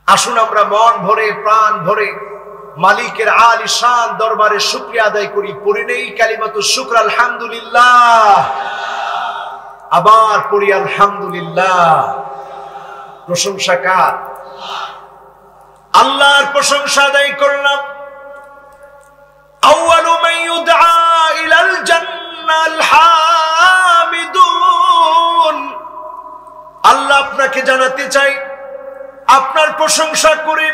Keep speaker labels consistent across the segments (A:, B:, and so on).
A: আসুন আমরা মন ভরে প্রাণ ভরে মালিকের আলিশান দরবারে শুকরিয়া আদায় করি। পড়ি নেই কালিমাতু শুকর আলহামদুলিল্লাহ, আবার পড়ি আলহামদুলিল্লাহ। প্রশংসা কার? আল্লাহর প্রশংসা আদায় করলাম। আউয়ালু মান ইউদআ ইলাল জান্নাল হামিদুন। আল্লাহ আপনাকে জানাতে চাই, আপনার প্রশংসা করে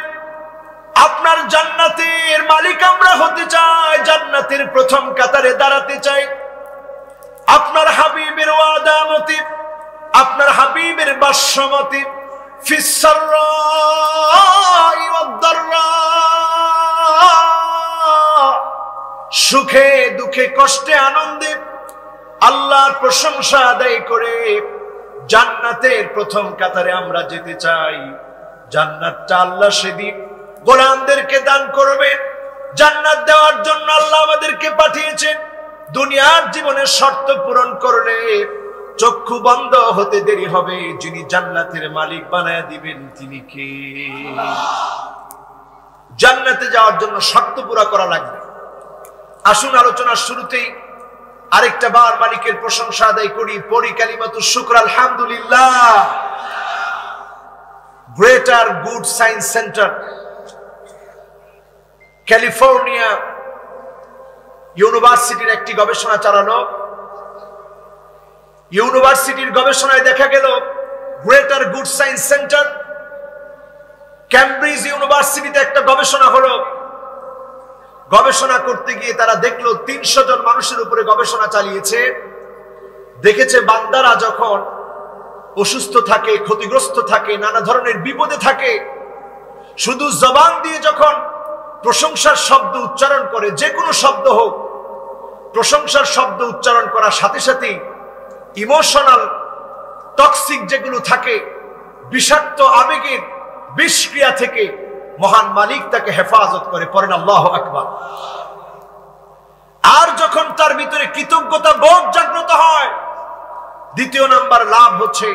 A: আপনার জান্নাতের মালিক আমরা হতে চাই, জান্নাতের প্রথম কাতারে দাঁড়াতে চাই। আপনার হাবিবের ওয়াদা মতে, আপনার হাবিবের বাক্য মতে ফিস সাররাই ওয়াদ দাররা, সুখে দুঃখে কষ্টে আনন্দে আল্লাহর প্রশংসা আদায় করে জান্নাতের প্রথম কাতারে আমরা যেতে চাই। জান্নাতটা আল্লাহ সেদিন গোলামদেরকে দান করবে। জান্নাত দেওয়ার জন্য আল্লাহ আমাদেরকে পাঠিয়েছেন। দুনিয়ার জীবনের শর্ত পূরণ করলে চক্ষু বন্ধ হতে দেরি হবে। যিনি জান্নাতের মালিক বানায় দিবেন তিনি কে? জান্নাতে যাওয়ার জন্য শর্ত পুরা করা লাগবে। আসুন আলোচনার শুরুতেই আরেকটা বার মালিকের প্রশংসা আদায় করি। পড়ি কালিমাতু শুকর আলহামদুলিল্লাহ। Greater good science centre, California ইউনিভার্সিটির একটি গবেষণা চালানো। ইউনিভার্সিটির গবেষণায় দেখা গেল greater good science centre, Cambridge ইউনিভার্সিটিতে একটা গবেষণা হলো। গবেষণা করতে গিয়ে তারা দেখলো 300 জন মানুষের উপরে গবেষণা চালিয়েছে। দেখেছে বান্দারা যখন অসুস্থ থাকে, ক্ষতিগ্রস্ত থাকে, নানা ধরনের বিপদে থাকে, শুধু জবান দিয়ে যখন প্রশংসার শব্দ উচ্চারণ করে, যে কোনো শব্দ হোক, প্রশংসার শব্দ উচ্চারণ করার সাথে সাথে ইমোশনাল টক্সিক যেগুলো থাকে, বিষাক্ত আবেগের বিষক্রিয়া থেকে মহান মালিক তাকে হেফাজত করে। পড়েন আল্লাহু আকবার। আর যখন তার ভিতরে কৃতজ্ঞতা বোধ জাগ্রত হয়, দ্বিতীয় নাম্বার লাভ হচ্ছে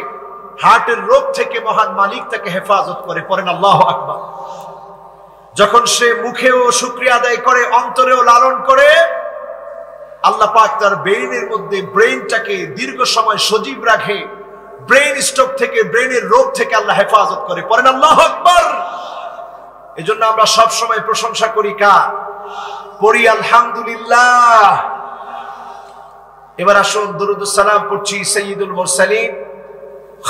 A: হার্টের রোগ থেকে মহান মালিক তাকে হেফাজত করে। পড়েন আল্লাহু আকবার। যখন সে মুখেও শুকরিয়া আদায় করে, অন্তরেও লালন করে, আল্লাহ পাক তার ব্রেইনের মধ্যে ব্রেইনটাকে দীর্ঘ সময় সজীব রাখে। ব্রেইন স্ট্রোক থেকে, ব্রেইনের রোগ থেকে আল্লাহ হেফাজত করে। পড়েন আল্লাহু আকবার। এজন্য আমরা সব সময় প্রশংসা করি কার? পড়ি আলহামদুলিল্লাহ। এবার আসুন দুরূদুস সালাম পড়ছি সাইয়্যিদুল মুরসালিন,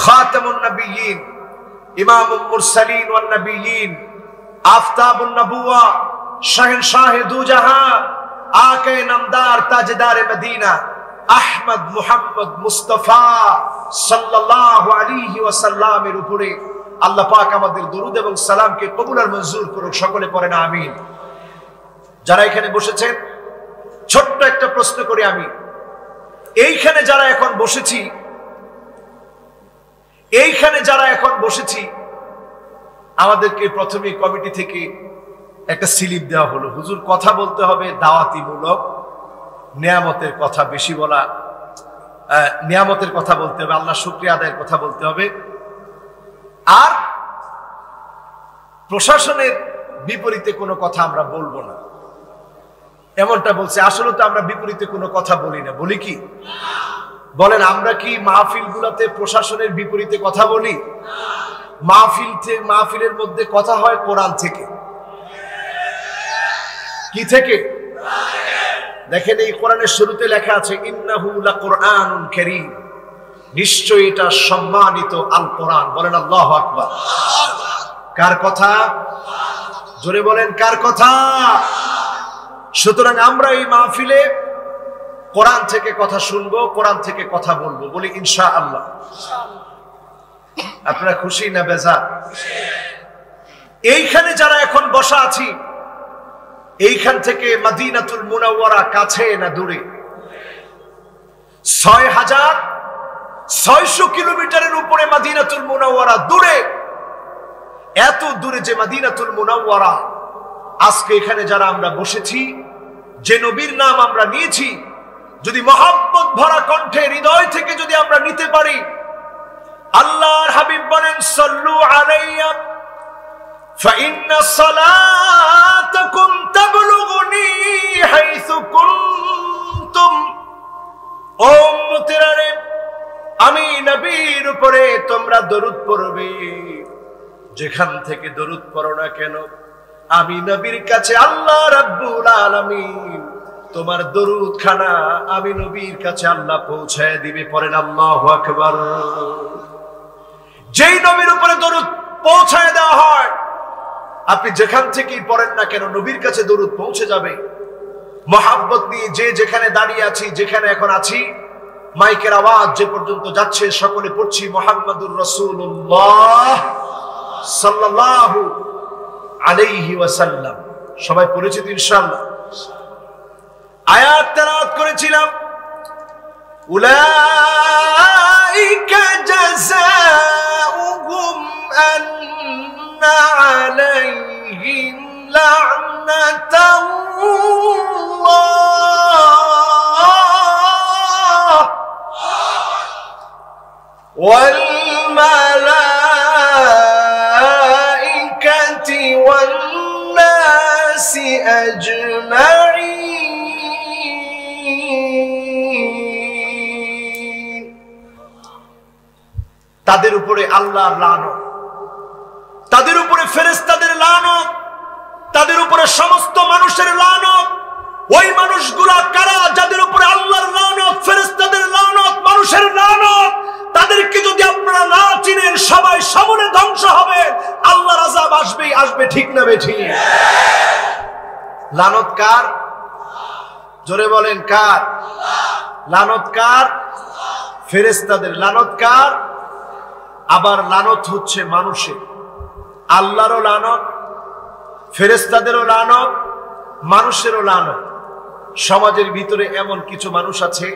A: খাতামুন নবিয়্যিন, ইমামুল মুরসালিন ওয়ান নবিয়্যিন, আফতাবুন নবুওয়া, শাহেনশাহে দু জাহান, আকে নামদার তাজদার মদিনা, আহমদ মুহাম্মদ মুস্তাফা সাল্লাল্লাহু আলাইহি ওয়াসাল্লামের উপরে আল্লাহ পাক আমাদের দরুদ এবং সালামকে কবুল আর মঞ্জুর করুক। সকলে পড়েন আমিন। যারা এখানে বসেছেন, ছোট্ট একটা প্রশ্ন করি আমি। এইখানে যারা এখন বসেছি, আমাদেরকে প্রথমে কমিটি থেকে একটা স্লিপ দেওয়া হলো, হুজুর কথা বলতে হবে দাওয়াতিমূলক, নিয়ামতের কথা বেশি বলা, নিয়ামতের কথা বলতে হবে, আল্লাহ শুকরিয়া আদায়ের কথা বলতে হবে, আর প্রশাসনের বিপরীতে কোনো কথা আমরা বলবো না, এমনটা বলছে। আসলে তো আমরা বিপরীতে কোনো কথা বলি না, বলি কি? বলেন, আমরা কি মাহফিল গুলাতে প্রশাসনের বিপরীতে কথা বলি? মাহফিলের মধ্যে কথা হয় কোরআন থেকে। কি থেকে? দেখেন, এই কোরআনের শুরুতে লেখা আছে ইন্নাহু লাকুরআনুন কারীম, নিশ্চয়ই এটা সম্মানিত আল কোরআন। বলেন আল্লাহু আকবার। কার কথা? জোরে বলেন, কার কথা? সুতরাং আমরা এই মাহফিলে কোরআন থেকে কথা শুনবো, কোরআন থেকে কথা বলবো, বলি ইনশাআল্লাহ। আপনারা খুশি না বেজার? এইখানে যারা এখন বসা আছি, এইখান থেকে মদিনাতুল মুনাওয়ারা কাছে না দূরে? 6600 কিলোমিটারের উপরে মদিনাতুল মুনাওয়ারা দূরে। এত দূরে যে মদিনাতুল মুনাওয়ারা, আজকে এখানে যারা আমরা বসেছি, যে নবীর নাম আমরা নিয়েছি, যদি মহব্বত ভরা কণ্ঠে হৃদয় থেকে যদি আমরা নিতে পারি, আল্লাহর হাবিব বলেন সাল্লু আলাইয়া ফাইন্না সালাতাকুম তাবলুগুনি হাইসু কুনতুম। ও উম্মতেরা রে, আমি নবীর উপরে তোমরা দরুদ পড়বে, যেখান থেকে দরুদ পড়ো না কেন আমি নবীর কাছে আল্লাহ রাব্বুল আলামিন তোমার দরুদ খানা আমি নবীর কাছে আল্লাহ পৌঁছায় দিবে। পড়েন আল্লাহু আকবার। যেই নবীর উপরে দরুদ পৌঁছায় দেওয়া হয়, আপনি যেখান থেকেই পড়েন না কেন নবীর কাছে দরুদ পৌঁছে যাবে। মহাব্বত নিয়ে যে যেখানে দাঁড়িয়ে আছি, যেখানে এখন আছি, মাইকের আওয়াজ যে পর্যন্ত যাচ্ছে সকলে পড়ছি মুহাম্মাদুর রাসূলুল্লাহ সাল্লাল্লাহু আলাইহি ওয়াসাল্লাম। সবাই পড়েছি তো ইনশাআল্লাহ। আয়াত তেলাওয়াত করেছিলাম, উলাইকা জাযাউহুম আন্না আলাইহিম লা'নাতাল্লাহ ওয়াল মালাইকাতি ওয়ান নাসি আজমাইন। তাদের উপরে আল্লাহর লানত, তাদের উপরে ফেরেশতাদের লানত, তাদের উপরে সমস্ত মানুষের লানত। ওই মানুষগুলা কারা যাদের উপরে আল্লাহর লানত, ফেরেশতাদের লানত, মানুষের লানত? তাদেরকে যদি আপনারা না চিনেন সবাই সমূলে ধ্বংস হবে, আল্লাহর আযাব আসবেই আসবে। ঠিক না বেঠিক? লানত কার? জোরে বলেন কার? লানত কার? ফেরেশতাদের। লানত কার? আবার লানত হচ্ছে মানুষের। আল্লাহরও লানত, ফেরেশতাদেরও লানত, মানুষেরও লানত। সমাজের ভিতরে এমন কিছু মানুষ আছে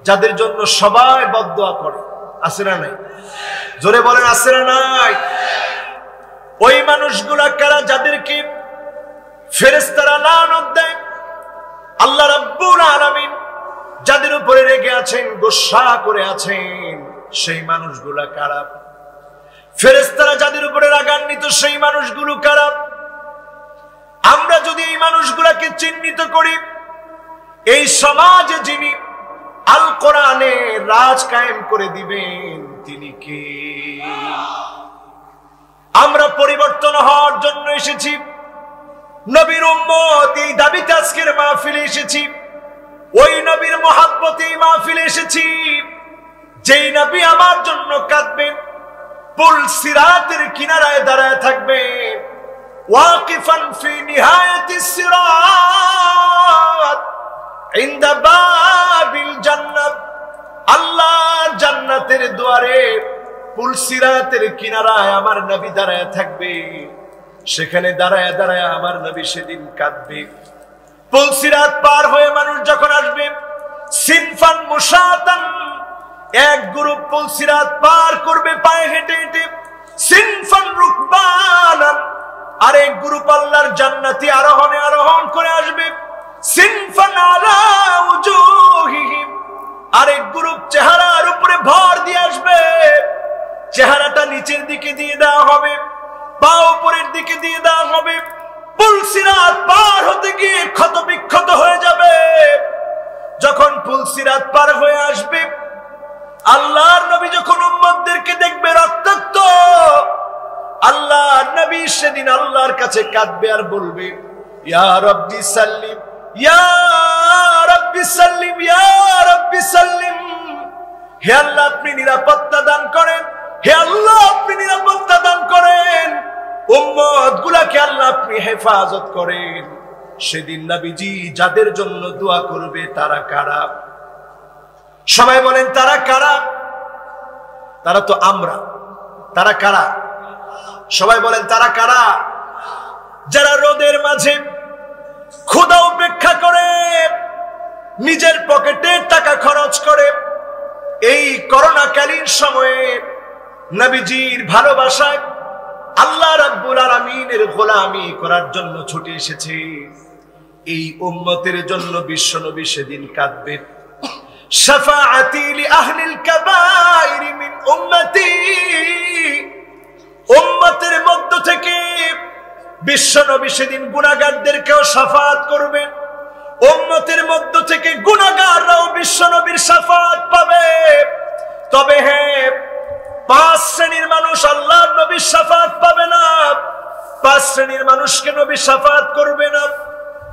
A: যাদের জন্য সবাই বদদুয়া করে, আছে না নাই? জোরে বলেন আছে না নাই? ওই মানুষগুলা কারা যাদেরকে ফেরেশতারা লানত দেয়? আল্লাহ রাব্বুল আলামিন যাদের উপরে রেগে আছেন, গোসা করে আছেন, সেই মানুষগুলা কারা? ফেরেশতারা যাদের উপরে রাগান্বিত, সেই মানুষগুলো কারা? আমরা যদি এই মানুষগুলাকে চিহ্নিত করি, এই সমাজে যিনি আল কোরআনে রাজ কায়েম করে দিবেন তিনি কে? আমরা পরিবর্তন হওয়ার জন্য এসেছি, নবীর উম্মত এই দাবিতে আজকের মাহফিলে এসেছি, ওই নবীর মহব্বতে এই মাহফিলে এসেছি যেই নবী আমার জন্য কাঁদবেন, পুল সিরাতের কিনারায় দাঁড়ায় থাকবেন, ওয়াকিফান ফি নিহায়াতিস সিরাত ইনদা বাবিল জান্নাত। আল্লাহর জান্নাতের দুয়ারে পুল সিরাতের কিনারায় আমার নবী দাঁড়ায় থাকবে। সেখানে দাঁড়ায় দাঁড়ায় আমার নবী সেদিন কাঁদবে। পুল সিরাত পার হয়ে মানুষ যখন আসবে, সিনফান মুশাতান, এক গ্রুপ পুল সিরাত পার করবে পায়ে হেঁটে হেঁটে, সিনফান রুকবানান, আরেক গ্রুপ আল্লাহর জান্নাতি আরোহণে আরোহণ করে আসবে, সিনফান আলা উজুহিহিম, আরেক গ্রুপ চেহারার উপরে ভর দিয়ে আসবে। চেহারাটা নিচের দিকে দিয়ে দেওয়া হবে, পা উপরের দিকে দিয়ে দেওয়া হবে। পুল সিরাত পার হতে গিয়ে ক্ষত বিক্ষত হয়ে যাবে। যখন পুল সিরাত পার হয়ে আসবে, আল্লাহর নবী যখন উম্মতদেরকে দেখবে রক্তাক্ত, আল্লাহর নবী সেদিন আল্লাহর কাছে কাঁদবে আর বলবে, ইয়া রাব্বি সাল্লিম, ইয়া রাব্বি সাল্লিম, ইয়া রাব্বি সাল্লিম। হে আল্লাহ আপনি নিরাপত্তা দান করেন, হে আল্লাহ আপনি নিরাপত্তা দান করেন, উম্মত গুলাকে আল্লাহ আপনি হেফাজত করেন। সেদিন নবীজি যাদের জন্য দোয়া করবে তারা কারা? সবাই বলেন তারা কারা? তারা তো আমরা। তারা কারা? সবাই বলেন তারা কারা? যারা রোদের মাঝে ক্ষুধা উপেক্ষা করে, নিজের পকেটে টাকা খরচ করে, এই করোনাকালীন সময়ে নবীজির ভালোবাসায় আল্লাহ রাব্বুল আলামিনের গোলামি করার জন্য ছুটে এসেছে। এই উম্মতের জন্য বিশ্বনবী সেদিন কাঁদবেন। শাফাআতি লি আহলিল কাবাইরি মিন উম্মতি, উম্মতের মধ্য থেকে বিশ্ব নবী সেদিন গুনাহগারদেরকেও শাফাআত করবেন। উম্মতের মধ্য থেকে গুনাহগাররাও বিশ্ব নবীর শাফাআত পাবে। তবে হ্যাঁ, 5 শ্রেণীর মানুষ আল্লাহর নবীর শাফাআত পাবে না। 5 শ্রেণীর মানুষকে নবী শাফাআত করবে না।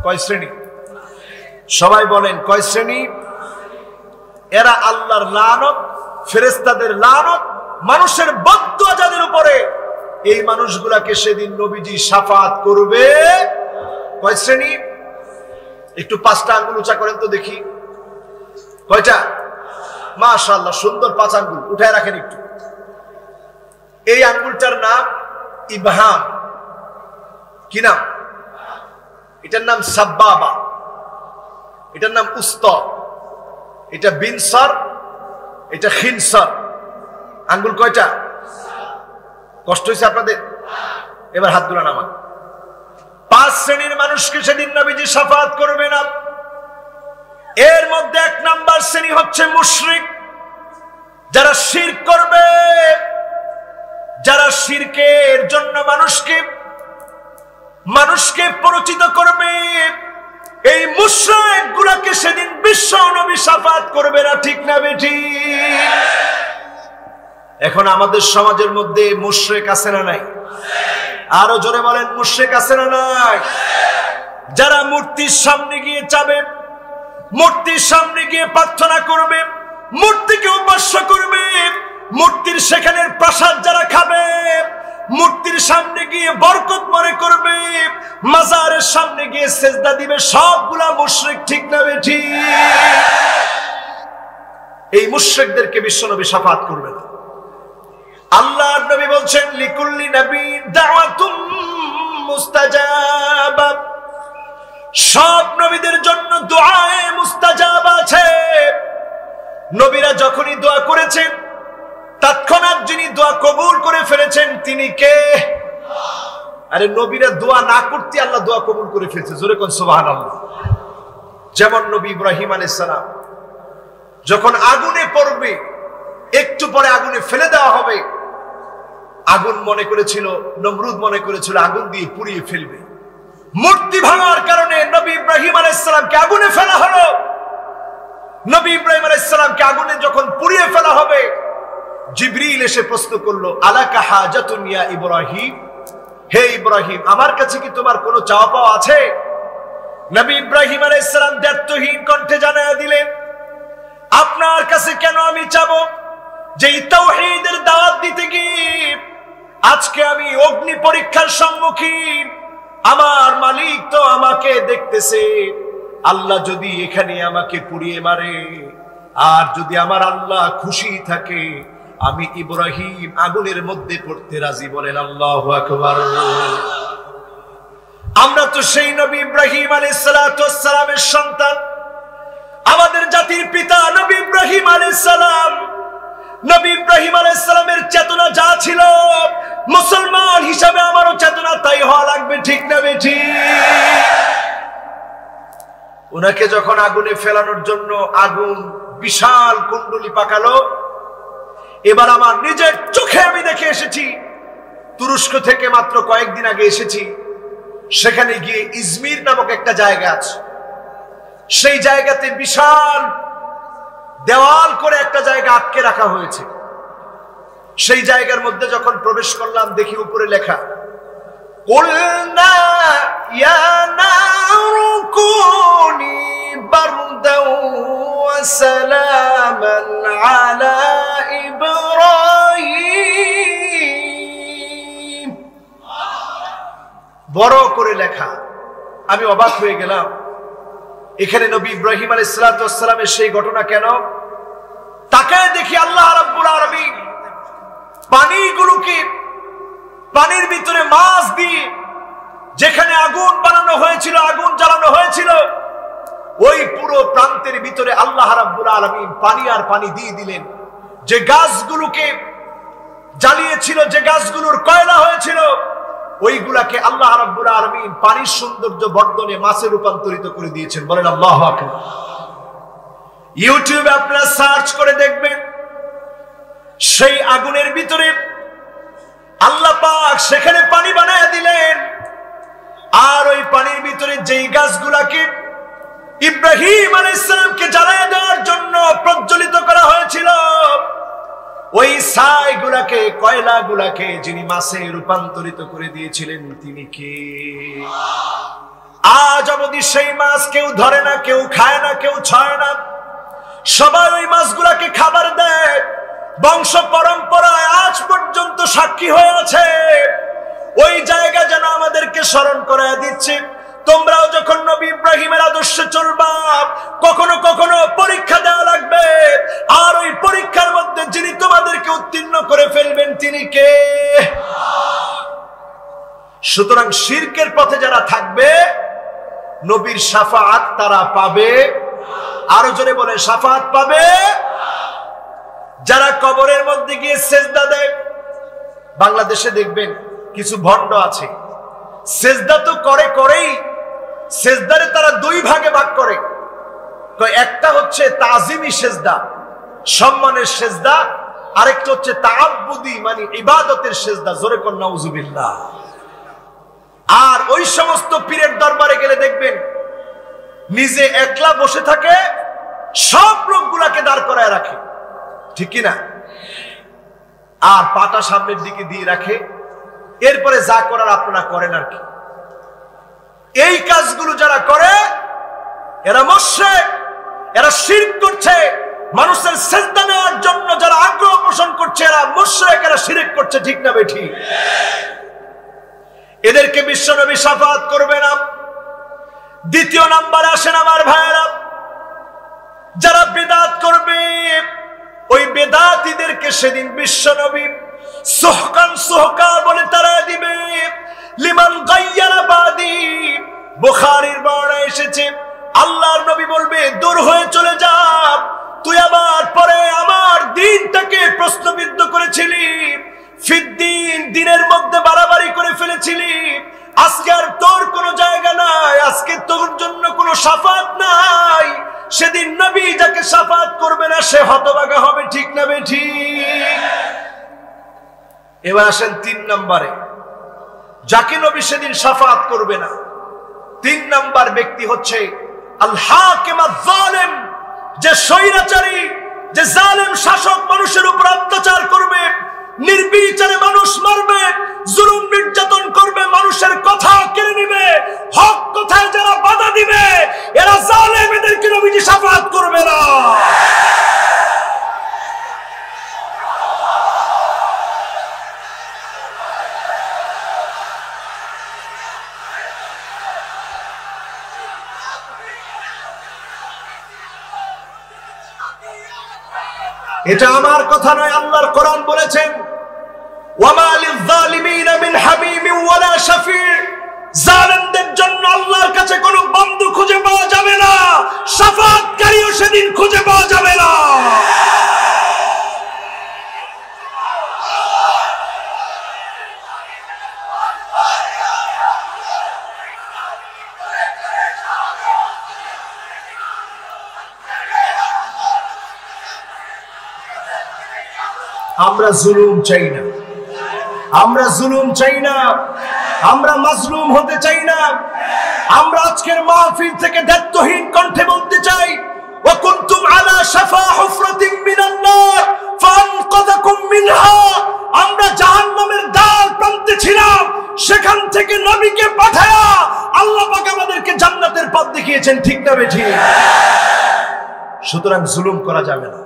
A: কয় শ্রেণী? সবাই বলেন কয় শ্রেণী? এরা আল্লাহর লানত, ফেরেশতাদের লানত, মানুষের বদদুয়া যাদের উপরে, এই মানুষগুলাকে সেদিন নবীজি শাফাআত করবে। কয় শ্রেণী? একটু 5টা আঙ্গুল উঁচা করেন তো দেখি। কয়টা? মাশাআল্লাহ, সুন্দর 5 আঙ্গুল উঠায় রাখেন একটু। এই আঙ্গুলটার নাম ইবহাম। কি নাম? এটার নাম সাব্বাবা, এটার নাম উস্তা, এটা বিনসর, এটা খিনসর। আঙ্গুল কয়টা? কষ্ট হয়েছে আপনাদের? এবার হাতগুলো নামান। 5 শ্রেণীর মানুষকে সেদিন নবীজি শাফাআত করবে না। এর মধ্যে 1 নাম্বার শ্রেণী হচ্ছে মুশরিক, যারা শিরক করবে, যারা শিরকের জন্য মানুষকে পরিচিত করবে। এই মুশরিক গুলাকে সেদিন বিশ্ব নবী শাফাআত করবে না। ঠিক না বেঠিক? এখন আমাদের সমাজের মধ্যে মুশরিক আছে না নাই? আরো জোরে বলেন, মুশরিক আছে না নাই? যারা মূর্তির সামনে গিয়ে চাবে, মূর্তির সামনে গিয়ে প্রার্থনা করবে, মূর্তিকে উপাস্য করবে, মূর্তির সেখানের প্রসাদ যারা খাবে, মূর্তির সামনে গিয়ে বরকত মনে করবে, মাজারের সামনে গিয়ে সেজদা দিবে, সবগুলা মুশরিক। ঠিক না বেঠিক? এই মুশরিকদেরকে বিশ্বনবী শাফাআত করবে না। আল্লাহর নবী বলছেন, লিকুল্লি নবীন দাওয়াতুম মুস্তাজাবা, সব নবীদের জন্য দুআয়ে মুস্তাজাব আছে। নবীরা যখনই দোয়া করেছেন, তৎক্ষণাৎ যিনি দোয়া কবুল করে ফেলেছেন তিনি কে? আরে নবীরা দোয়া না করতে আল্লাহ দোয়া কবুল করে ফেলেছে। জোরে কোন সুবহানাল্লাহ। যেমন নবী ইব্রাহিম আলাইহিস সালাম যখন আগুনে পড়বে, একটু পরে আগুনে ফেলে দেওয়া হবে, আগুন মনে করেছিল, নমরুদ মনে করেছিল আগুন দিয়ে পুড়িয়ে ফেলবে। মূর্তি ভাঙার কারণে নবী ইব্রাহিম আলাইহিস সালামকে আগুনে ফেলা হলো। নবী ইব্রাহিম আলাইহিস সালামকে আগুনে যখন পুড়িয়ে ফেলা হবে, জিবরিল এসে প্রশ্ন করলো, আলাকা হাজাতুন ইয়া ইব্রাহিম, হে ইব্রাহিম, আমার কাছে কি তোমার কোনো চাওয়া পাওয়া আছে? নবী ইব্রাহিম আলাইহিস সালাম দ্ব্যর্থহীন কণ্ঠে জানায়া দিলেন, আপনার কাছে কেন আমি চাবো? যে তাওহীদের দাওয়াত দিতে গিয়ে আজকে আমি অগ্নি পরীক্ষার সম্মুখীন। আমার মালিক তো আমাকে দেখতেছে। আল্লাহ যদি এখানে আমাকে পুড়িয়ে মারে, আর যদি আমার আল্লাহ খুশি থাকে, আমি ইব্রাহিম আগুনের মধ্যে পড়তে রাজি। বলেন আল্লাহু আকবার। আমরা তো সেই নবী ইব্রাহিম আলাইহিস সালাতু ওয়াস সালামের সন্তান। আমাদের জাতির পিতা নবী ইব্রাহিম আলাইহিস সালাম, নবী ইব্রাহিম আলাইহিস সালামের চেতনা যা ছিল, মুসলমান হিসাবে আমারও চেতনা তাই হওয়া লাগবে। ঠিক না বেঠিক? ওনাকে যখন আগুনে ফেলানোর জন্য আগুন বিশাল কুণ্ডলী পাকালো, এবার আমার নিজের চোখে আমি দেখে এসেছি। তুরস্ক থেকে মাত্র কয়েকদিন আগে এসেছি। সেখানে গিয়ে ইজমির নামক একটা জায়গা আছে, সেই জায়গাতে বিশাল দেওয়াল করে একটা জায়গা আটকে রাখা হয়েছে। সেই জায়গার মধ্যে যখন প্রবেশ করলাম, দেখি উপরে লেখা, কুলনা ইয়া নারু কুনি বারদাও ওয়া সালামান আলা ইব্রাহিম। বড় করে লেখা। আমি অবাক হয়ে গেলাম, এখানে নবী ইব্রাহিম আলাইহিস সালাতু ওয়াস সালামের সেই ঘটনা কেন? তাকায় দেখি আল্লাহ রাব্বুল আলামিন পানিগুলোকে, পানির ভিতরে মাছ দিয়ে যেখানে আগুন বানানো হয়েছিল, আগুন জ্বালানো হয়েছিল, ওই পুরো প্রান্তের ভিতরে আল্লাহ রাব্বুল আলামিন পানি আর পানি দিয়ে দিলেন। যে গাছগুলোকে জ্বালিয়েছিল, যে গাছগুলোর কয়লা হয়েছিল, ওইগুলাকে আল্লাহ রাব্বুল আলামিন পানির সৌন্দর্য বর্ধনে মাছে রূপান্তরিত করে দিয়েছেন। বলেন আল্লাহু আকবার। ইউটিউবে আপনারা সার্চ করে দেখবেন, সেই আগুনের ভিতরে আল্লাহ পাক সেখানে পানি বানায় দিলেন। ছাইগুলাকে ইব্রাহিম আলাইহিস সালামকে জ্বালায় দেওয়ার জন্য প্রজ্বলিত করা হয়েছিল, ওই ছাইগুলাকে, কয়লাগুলাকে যিনি মাছে রূপান্তরিত করে দিয়েছিলেন তিনি কে? আজ অবধি সেই মাছ কেউ ধরে না, কেউ খায় না, কেউ ছয় না, সবাই ওই মাছগুলাকে খাবার দেয়। বংশ পরম্পরায় আজ পর্যন্ত সাক্ষী হয়ে আছে। ওই জায়গা যেন আমাদেরকে স্মরণ করায় দিচ্ছে, তোমরাও যখন নবী ইব্রাহিমের আদর্শে চলবা, কখনো কখনো পরীক্ষা দেওয়া লাগবে, আর ওই পরীক্ষার মধ্যে যিনি তোমাদেরকে উত্তীর্ণ করে ফেলবেন তিনি কে? সুতরাং শিরকের পথে যারা থাকবে নবীর শাফাআত তারা পাবে। আরো জোরে বলে শাফাআত পাবে। যারা কবরের মধ্যে গিয়ে সেজদা দেয়, বাংলাদেশে দেখবেন কিছু ভণ্ড আছে, সেজদা তো করেই, সেজদারে তারা দুই ভাগে ভাগ করে। একটা হচ্ছে তাজিমি সেজদা, সম্মানের সেজদা, আরেকটা হচ্ছে তাআব্বুদি মানে ইবাদতের সেজদা। জোরে কোন নাউজুবিল্লাহ। আর ওই সমস্ত পীরের দরবারে গেলে দেখবেন নিজে একলা বসে থাকে, সব লোকগুলাকে দাঁড় করায় রাখে, ঠিক কিনা? আর পাটা সামনের দিকে দিয়ে রাখে, এরপরে যা করার আপনারা করেন আর কি। এই কাজগুলো যারা করে এরা মুশরিক, এরা শিরক করছে। মানুষের সিজদা নেওয়ার জন্য যারা আগ্রহ পোষণ করছে এরা মুশরিক, এরা শিরক করছে, ঠিক না বেঠিক? এদেরকে বিশ্বনবী শাফাআত করবে না। দ্বিতীয় নাম্বারে আসেন আমার ভাইয়েরা, যারা বিদআত করবে ওই বেদাতীদেরকে সেদিন বিশ্বনবী সুহকান সুহকা বলে তারা দিবে। লিমান গায়্যারা বাদি, বুখারীর বর্ণনায় এসেছে আল্লাহর নবী বলবে, দূর হয়ে চলে যা, তুই আবার পরে আমার দ্বীনটাকে প্রশ্নবিদ্ধ করেছিলি, ফিদ্দিন দ্বীনের মধ্যে বাড়াবাড়ি করে ফেলেছিলি, আজকে আর তোর কোনো জায়গা নাই, আজকে তোর জন্য কোনো শাফাআত নাই। সেদিন নবী যাকে শাফাআত করবে না সে হতভাগা হবে, ঠিক না বেঠিক? এবার আসেন তিন নম্বরে, যাকে নবী সেদিন শাফাআত করবে না, তিন নম্বর ব্যক্তি হচ্ছে আল হাকিম আয-যালিম, যে স্বৈরাচারী, যে জালেম শাসক মানুষের উপর অত্যাচার করবে, নির্বিচারে মানুষ মারবে, জুলুম নির্যাতন করবে, মানুষের কথা কেড়ে নিবে, হক কথায় যারা বাধা দিবে এরা জালেম, এদেরকে নবীজি শাফাআত করবে না। এটা আমার কথা নয়, আল্লাহর কোরআন বলেছেন ওয়ামা লিয-যালিমিনা মিন হামিমিন ওয়ালা শাফি', জালেমদের জন্য আল্লাহর কাছে কোনো বন্ধু খুঁজে পাওয়া যাবে না, শাফাআতকারীও সেদিন খুঁজে পাওয়া যাবে না। আমরা জুলুম চাই না, আমরা জুলুম চাই না, আমরা মাজলুম হতে চাই না। আমরা আজকের মাহফিল থেকে দায়িত্বহীন কণ্ঠে বলতে চাই, ওয়া কুনতুম আলা শাফা হুফরাতিন মিনান নার ফাআনকাযাকুম মিনহা, আমরা জাহান্নামের দ্বার প্রান্তে ছিলাম, সেখান থেকে নবীকে পাঠায়া আল্লাহ পাক আমাদেরকে জান্নাতের পথ দেখিয়েছেন, ঠিক না বেঠিক? সুতরাং জুলুম করা যাবে না।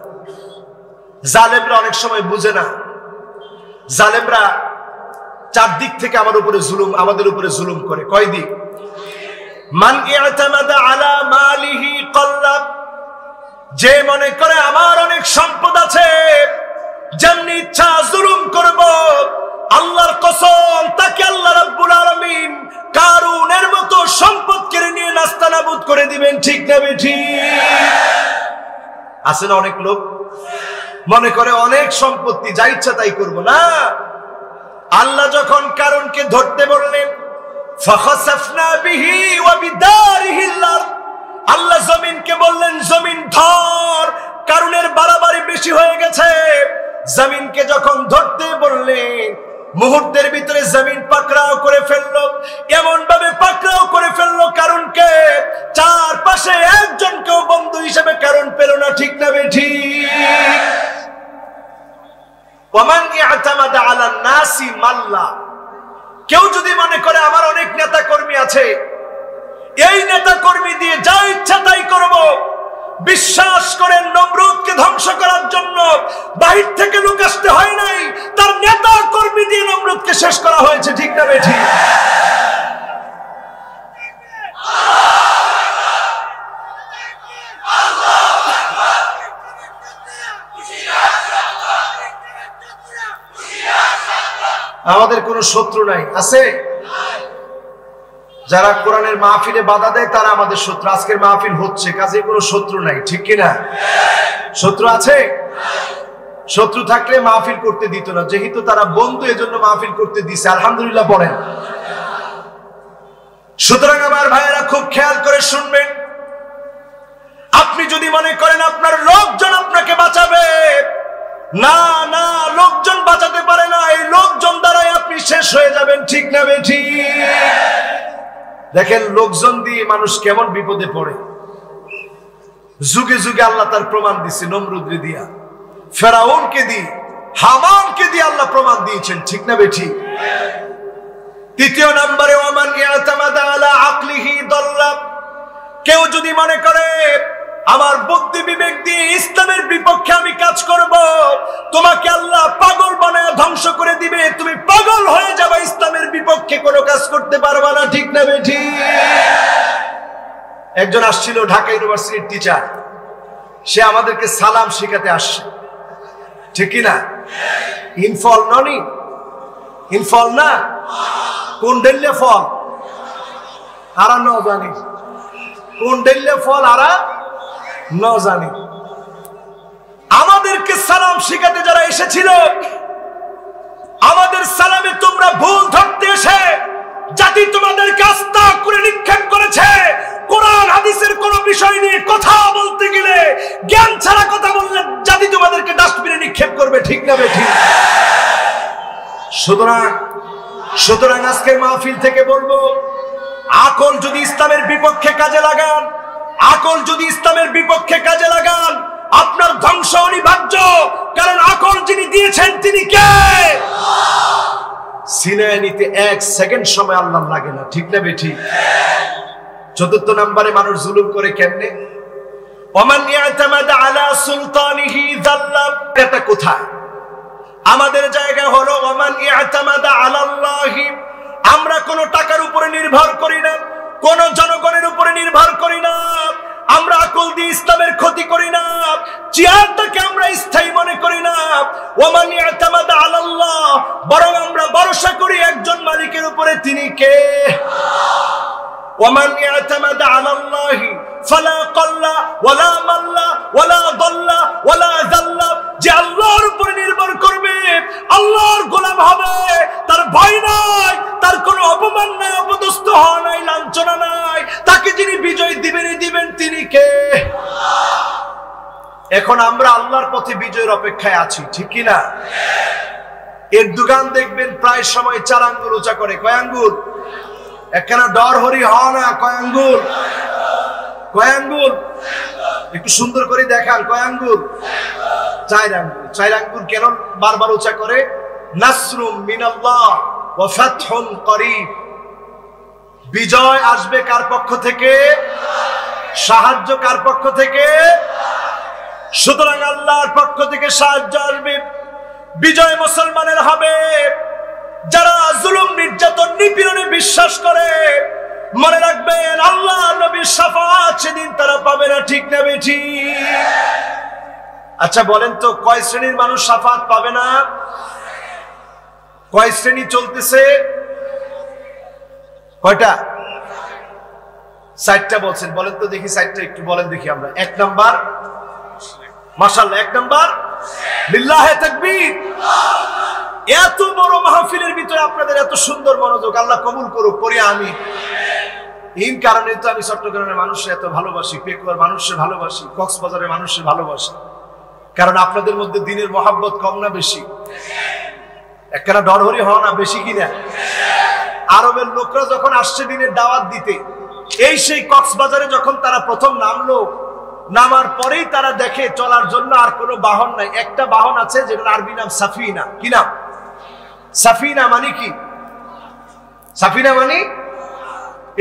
A: জালেমরা অনেক সময় বুঝে না, জালেমরা চারদিক থেকে আমাদের উপরে জুলুম করে। কয় দিক? মান ইআতামাদা আলা মালিহি ক্বাল্লাব, যে মনে করে আমার অনেক সম্পদ আছে, যেমনি ইচ্ছা জুলুম করব, আল্লাহর কসম তাকে আল্লাহ রাব্বুল আলামিন কারুনের মতো সম্পদ কেড়ে নিয়ে নাস্তানাবুদ করে দিবেন, ঠিক না বেঠিক? আছে না অনেক লোক মনে করে অনেক সম্পত্তি, যা ইচ্ছা তাই করবো না। আল্লাহ যখন কারুনকে ধরতে বললেন ফাখাসাফনা বিহি ওয়া বিদারিহিল আরদ, আল্লাহ জমিনকে বললেন জমিন ধর, কারুনের বাড়াবাড়ি বেশি হয়ে গেছে। জমিনকে যখন ধরতে বললেন মুহূর্তের ভিতরে জমিন পাকড়াও করে ফেললো, এমন ভাবে পাকড়াও করে ফেললো কারুনকে, ওমান ইয়াতামাদা আলান নাসি মাল্লা, কেউ যদি মনে করে আমার অনেক নেতা কর্মী আছে, এই নেতা কর্মী দিয়ে যা ইচ্ছা তাই করব, বিশ্বাস করেন নমরুদকে ধ্বংস করার জন্য বাহির থেকে লোক আসতে হয় নাই, তার নেতা কর্মী দিয়ে নমরুদকে শেষ করা হয়েছে। ঠিক না বেঠিক? আমাদের কোনো শত্রু নাই, আছে? যারা কোরআনের মাহফিলে বাধা দেয় তারা আমাদের শত্রু। আজকের মাহফিল হচ্ছে, কাজে কোনো শত্রু নাই, ঠিক কিনা? শত্রু আছে? শত্রু থাকলে মাহফিল করতে দিত না, যেহেতু তারা বন্ধু এজন্য মাহফিল করতে দিছে। আলহামদুলিল্লাহ পড়েন। সুতরাং আমার ভাইয়েরা খুব খেয়াল করে শুনবেন, আপনি যদি মনে করেন আপনার লোকজন আপনাকে বাঁচাবে, না না, লোকজন বাঁচাতে পারে না, এই লোকজন দ্বারাই আপনি শেষ হয়ে যাবেন। ঠিক না বেঠিক? দেখেন লোকজন দিয়ে মানুষ কেমন বিপদে পড়ে। যুগে যুগে আল্লাহ তার প্রমাণ দিচ্ছে, নমরুদকে দিয়া, ফেরাউনকে দিয়ে, হামানকে দিয়ে আল্লাহ প্রমাণ দিয়েছেন। ঠিক না বেঠিক? তৃতীয় নম্বরে ওমান ইয়াতামাদা আলা আকলিহি দাল্লা, কেউ যদি মনে করে আমার বুদ্ধি বিবেক দিয়ে ইসলামের বিপক্ষে আমি কাজ করব, তোমাকে আল্লাহ পাগল বানায় ধ্বংস করে দিবে, তুমি পাগল হয়ে যাবে, ইসলামের বিপক্ষে কোনো কাজ করতে পারবা না। ঠিক না বেঠিক? একজন আসছিল ঢাকা ইউনিভার্সিটির টিচার, সে আমাদেরকে সালাম শেখাতে আসছে, ঠিক কিনা? ইনফল ননি, ইনফল না, কোন ডেল্লে ফল আরা ন জানি, কোন ডেল্লে ফল আরা ন জানি। আমাদেরকে সালাম শিখাতে যারা এসেছিল, আমাদের সালামে তোমরা ভুল ধরতে এসে জাতি তোমাদেরকে আস্থা করে নিক্ষেপ করেছে। কোরআন হাদিসের কোন বিষয় নিয়ে কথা বলতে গেলে জ্ঞান ছাড়া কথা বললে জাতি তোমাদেরকে ডাস্টবিনে নিক্ষেপ করবে। ঠিক না বেঠিক? সুতরাং আজকের মাহফিল থেকে বলবো, আকল যদি ইসলামের বিপক্ষে কাজে লাগান, আকল যদি ইসলামের বিপক্ষে কাজে লাগান, আপনার ধ্বংস অনিবার্য। কারণ আকল যিনি দিয়েছেন তিনি কে? সিনায় নিতে 1 সেকেন্ড সময় আল্লাহ লাগে না। ঠিক না বেঠিক? চতুর্থ নম্বরে মানুষ জুলুম করে কেমনে? ওমান ইয়াতামাদা আলা সুলতানিহি যাল্লা, এটা কোথায়? আমাদের জায়গা হলো ওমান ইয়াতামাদা আলাল্লাহি, আমরা কোন টাকার উপরে নির্ভর করি না, কোন জনগণের উপরে নির্ভর করি না, আমরা আকল দিয়ে ইসলামের ক্ষতি করি না, চেয়ারটাকে আমরা স্থায়ী মনে করি না। ওমান ইয়াতামাদা আলাল্লাহ, বরং আমরা ভরসা করি একজন মালিকের উপরে, তিনি কে? ওমান ইয়াতামাদা আলাল্লাহি ফালা কাল্লা ওয়ালা মাল্লা ওয়ালা দাল্লা ওয়ালা যাল্লা, যে আল্লাহর উপরে নির্ভর করবে, আল্লাহর গোলাম হবে, তার ভয় নাই, তার কোনো অপমান নাই, অপদস্থ হওয়া নাই, লাঞ্ছনা নাই, তাকে যিনি বিজয় দিবেন তিনি কে? এখন আমরা আল্লাহর পথে বিজয়ের অপেক্ষায় আছি, ঠিক কি না? এর দোকান দেখবেন প্রায় সময় 4 আঙ্গুল উঁচা করে। কয় আঙ্গুল? একখানা ডর হরি হওয়া না, কয় আঙ্গুল? কয় আঙ্গুল? একটু সুন্দর করে দেখান, কয় আঙ্গুল? 4 আঙ্গুল। 4 আঙ্গুল কেন বারবার উঁচা করে? নাসরুম মিনাল্লাহ ওয়া ফাতহুন করিব, বিজয় আসবে কার পক্ষ থেকে? সাহায্য কার পক্ষ থেকে? সুতরাং আল্লাহর পক্ষ থেকে সাহায্য আসবে, বিজয় মুসলমানের হবে। যারা জুলুম নির্যাতন নিপীড়নে বিশ্বাস করে, মনে রাখবেন আল্লাহ নবীর শাফাত সেদিন তারা পাবে না। ঠিক না বেঠিক? আচ্ছা বলেন তো, কয় শ্রেণীর মানুষ শাফাত পাবে না? কয় শ্রেণী চলতেছে? কয়টা? 4টা বলছেন। বলেন তো দেখি 4টা একটু বলেন দেখি আমরা। 1 নাম্বার, মাশাআল্লাহ, 1 নাম্বার লিল্লাহে তাকবীর। এত বড় মাহফিলের ভিতরে আপনাদের এত সুন্দর মনোযোগ, আল্লাহ কবুল করুক, পড়ি আমি। এই কারণে তো আমি চট্টগ্রামের মানুষের এত ভালোবাসি, পেকুয়ার মানুষের ভালোবাসি, কক্সবাজারের মানুষের ভালোবাসি, কারণ আপনাদের মধ্যে দ্বীনের মহব্বত কম না বেশি? একখানা ডরহরি হওয়া না বেশি কিনা? আরবের লোকরা যখন আসছে দ্বীনের দাওয়াত দিতে, এই সেই কক্সবাজারে যখন তারা প্রথম নামলো, নামার পরেই তারা দেখে চলার জন্য আর কোনো বাহন নাই, একটা বাহন আছে যেটার আরবি নাম সাফিনা। কি নাম? সাফিনা মানে কি? সাফিনা মানে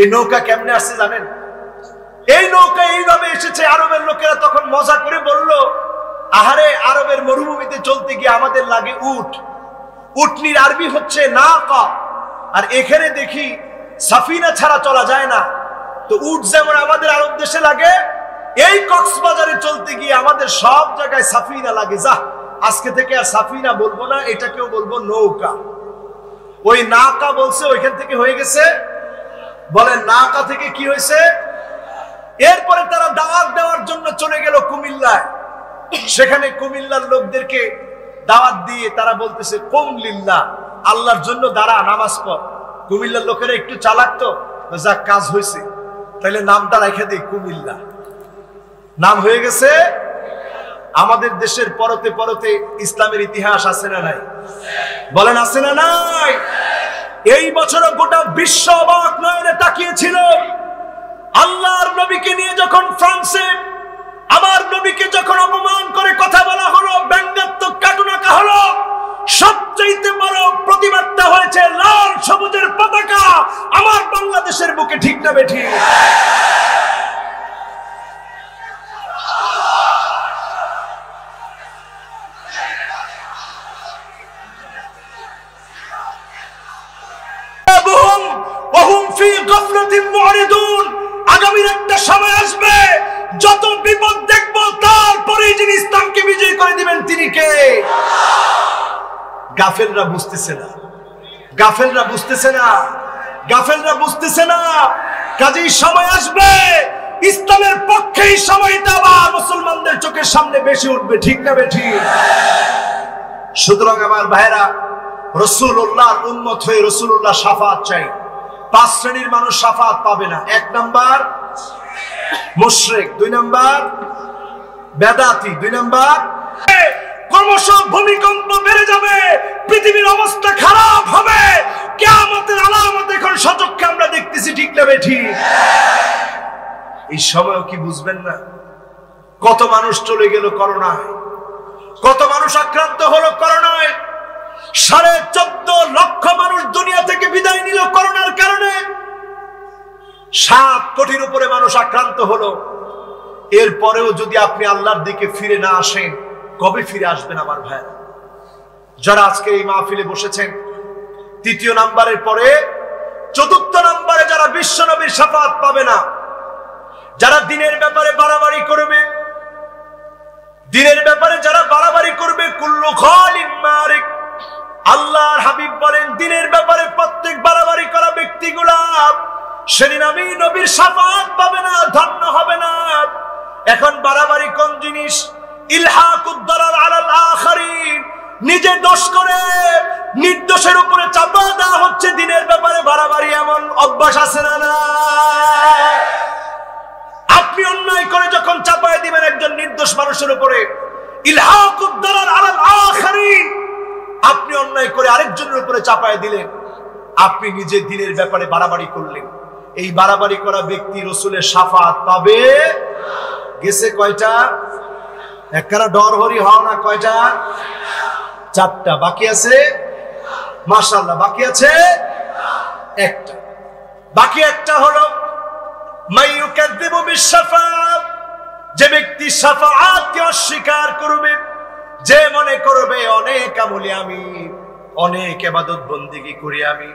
A: এই নৌকা কেমনে আসছে জানেন? এই নৌকা এইভাবে এসেছে। আরবের লোকেরা তখন মজা করে বলল, আহারে আরবের মরুভূমিতে চলতে গিয়ে আমাদের লাগে উট। উটনির আরবি হচ্ছে নাকা, আর এখানে দেখি সাফিনা ছাড়া চলা যায় না। তো উট যেমন আমাদের আরব দেশে লাগে, এই কক্সবাজারে চলতে গিয়ে আমাদের সব জায়গায় সাফিনা লাগে। যা, আজকে থেকে আর সাফিনা বলবো না, এটাকেও বলবো নৌকা। ওই নাকা বলছে, ওইখান থেকে হয়ে গেছে, বলেন নাকা থেকে কি হয়েছে? এরপরে তারা দাওয়াত দেওয়ার জন্য চলে গেল কুমিল্লায়। সেখানে কুমিল্লার লোকদেরকে দাওয়াত দিয়ে তারা বলতেছে কুম লিল্লাহ, আল্লাহর জন্য দাঁড়া, নামাজ পড়। কুমিল্লার লোকেরা একটু চালাক তো, যাক কাজ হয়েছে, তাহলে নামটা রেখে দিই কুমিল্লা। নাম হয়ে গেছে। আমাদের দেশের পরতে পরতে ইসলামের ইতিহাস আছে না নাই? বলেন আছে না নাই? এই বছরও গোটা বিশ্ব অবাক নয়নে তাকিয়েছিল আল্লাহর নবীকে নিয়ে যখন ফ্রান্সে আমার নবীকে যখন অপমান করে কথা বলা হলো, ব্যঙ্গাত্মক কার্টুন আঁকা হলো, সবচেয়ে বড় প্রতিবাদটা হয়েছে লাল সবুজের পতাকা আমার বাংলাদেশের বুকে। ঠিক না বেঠিক? আগামীর একটা সময় আসবে, যত বিপদ দেখবো তারপরে যিনি ইসলামকে বিজয় করে দিবেন তিনি কে? গাফেলরা বুঝতেছে না, গাফেলরা বুঝতেছে না, গাফেলরা বুঝতেছে না। কাজেই সময় আসবে, ইসলামের পক্ষেই সময়টা আবার মুসলমানদের চোখের সামনে বেশি উঠবে। ঠিক না বেঠিক? সুতরাং আমার ভাইরা, রাসূলুল্লাহর উম্মত হয়ে রাসূলুল্লাহ শাফাআত চাই। 5 শ্রেণীর মানুষ শাফাআত পাবে না। 1 নাম্বার মুশরিক, 2 নাম্বার বেদাতি, 2 নাম্বার ক্রমশ ভূমিকম্প বেড়ে যাবে, পৃথিবীর অবস্থা খারাপ হবে, কিয়ামতের আলামত এখন সচক্ষে আমরা দেখতেছি। ঠিক না বেঠিক? এই সময়ও কি বুঝবেন না? কত মানুষ চলে গেল করোনায়, কত মানুষ আক্রান্ত হলো করোনায়। 14.5 লক্ষ মানুষ দুনিয়া থেকে বিদায় নিল করোনার কারণে। 7 কোটির উপরে মানুষ আক্রান্ত হলো। এরপরেও যদি আপনি আল্লাহর দিকে ফিরে না আসেন, কবে ফিরে আসবেন আমার ভাই? যারা আজকে এই মাহফিলে বসেছেন, 3য় নাম্বারের পরে 4র্থ নাম্বারে যারা বিশ্বনবীর শাফাআত পাবে না, যারা দিনের ব্যাপারে বাড়াবাড়ি করবে, দিনের ব্যাপারে যারা বাড়াবাড়ি করবে, কুল্লু খালিন মারিক। আল্লাহর হাবিব বলেন, দিনের ব্যাপারে প্রত্যেক বাড়াবাড়ি করা ব্যক্তিগুলা সেদিন আমি নবীর শাফাআত পাবে না, ধন্য হবে না। এখন বাড়াবাড়ি কোন জিনিস? ইলহাকুদ দারার আলাল আখারিন, নিজে দোষ করে নির্দোষের উপরে চাপা দেওয়া হচ্ছে। দিনের ব্যাপারে বাড়াবাড়ি এমন অভ্যাস আছে না? না, আপনি অন্যায় করে যখন চাপায় দিবেন একজন নির্দোষ মানুষের উপরে, ইলহাকুদ দারার আলাল আখারিন, আপনি অন্যায় করে আরেকজনের উপরে চাপায় দিলেন, আপনি নিজে দিনের ব্যাপারে বাড়াবাড়ি করলেন। এই বাড়াবাড়ি করা ব্যক্তি রাসূলের শাফাআত পাবে। গেছে কয়টা? একখানা ডরহরি হও না, কয়টা? 4টা। বাকি আছে মাশাআল্লাহ, বাকি আছে একটা। বাকি একটা হলো মাইয়ুকাযযিবু বিশ-শাফাআত, যে ব্যক্তি শাফাআতকে অস্বীকার করবে, যে মনে করবে অনেক আমলে আমি, অনেক ইবাদত বন্দেগী করি আমি,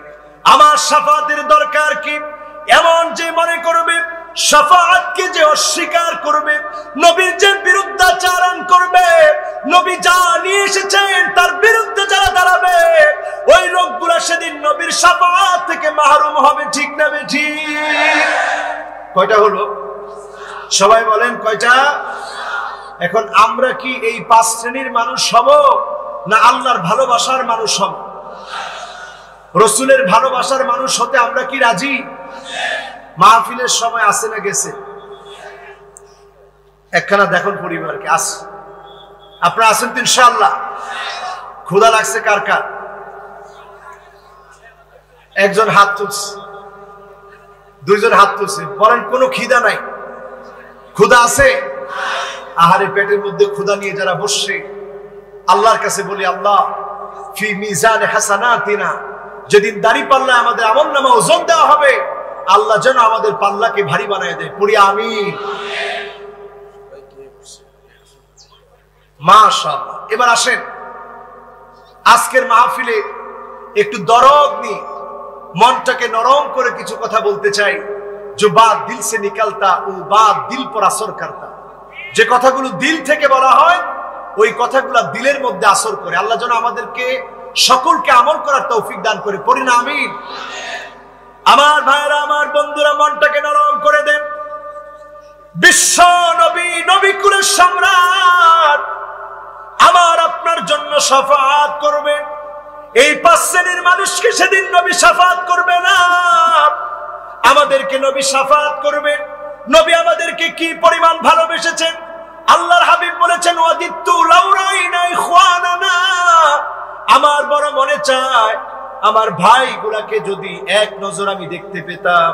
A: আমার শাফাআতের দরকার কি, এমন যে মনে করবে, শাফাআতকে যে অস্বীকার করবে, নবীর যে বিরুদ্ধাচরণ করবে, নবী যা নিয়ে এসেছেন তার বিরুদ্ধে যারা দাঁড়াবে, ওই লোকগুলো সেদিন নবীর শাফাআত থেকে মাহরুম হবে। ঠিক না বেঠিক? কয়টা হলো? সবাই বলেন কয়টা? এখন আমরা কি এই 5 শ্রেণীর মানুষ হব, না আল্লাহর ভালোবাসার মানুষ হব? রাসূলের ভালোবাসার মানুষ হতে আমরা কি রাজি? মাহফিলের সময় আসে না গেছে? একখানা দেখুন পরিবারকে, আস আপনারা আছেন তো ইনশাআল্লাহ? ক্ষুধা লাগছে কার কার? একজন হাত তুলছে, 2জন হাত তুলছে। বলেন কোনো খিদা নাই? ক্ষুধা আছে? আহারে পেটের মধ্যে ক্ষুধা নিয়ে যারা বসছে, আল্লাহর কাছে বলি, আল্লাহ ফি মিজানে হাসানাতিনা, যেদিন দাড়ি পাল্লা আমাদের আমলনামা ওজন দেওয়া হবে, আল্লাহ যেন আমাদের পাল্লাকে ভারী বানায় দেয়। পড়ি আমিন। মাশাআল্লাহ। এবার আসেন আজকের মাহফিলে একটু দরদ নিয়ে মনটাকে নরম করে কিছু কথা বলতে চাই। जो बात दिल से निकलता वो बात दिल पर असर करता। যে কথাগুলো দিল থেকে বলা হয় ওই কথাগুলো দিলের মধ্যে আসর করে। আল্লাহ যেন আমাদেরকে সকলকে আমল করার তৌফিক দান করে। পড়ি না আমিন। আমার ভাইরা, আমার বন্ধুরা, মনটাকে নরম করে দেন। বিশ্ব নবী, নবী কুলের সম্রাট আমার আপনার জন্য শাফাআত করবেন। এই 5 শ্রেণীর মানুষকে সেদিন নবী শাফাআত করবে না, আমাদেরকে নবী শাফাআত করবেন। নবী আমাদেরকে কি পরিমাণ ভালোবেসেছেন। আল্লাহর হাবিব বলেছেন, ওয়াদিতু লাউ রাইনা ইখওয়ানানা, আমার বড় মনে চায় আমার ভাইগুলাকে যদি এক নজর আমি দেখতে পেতাম।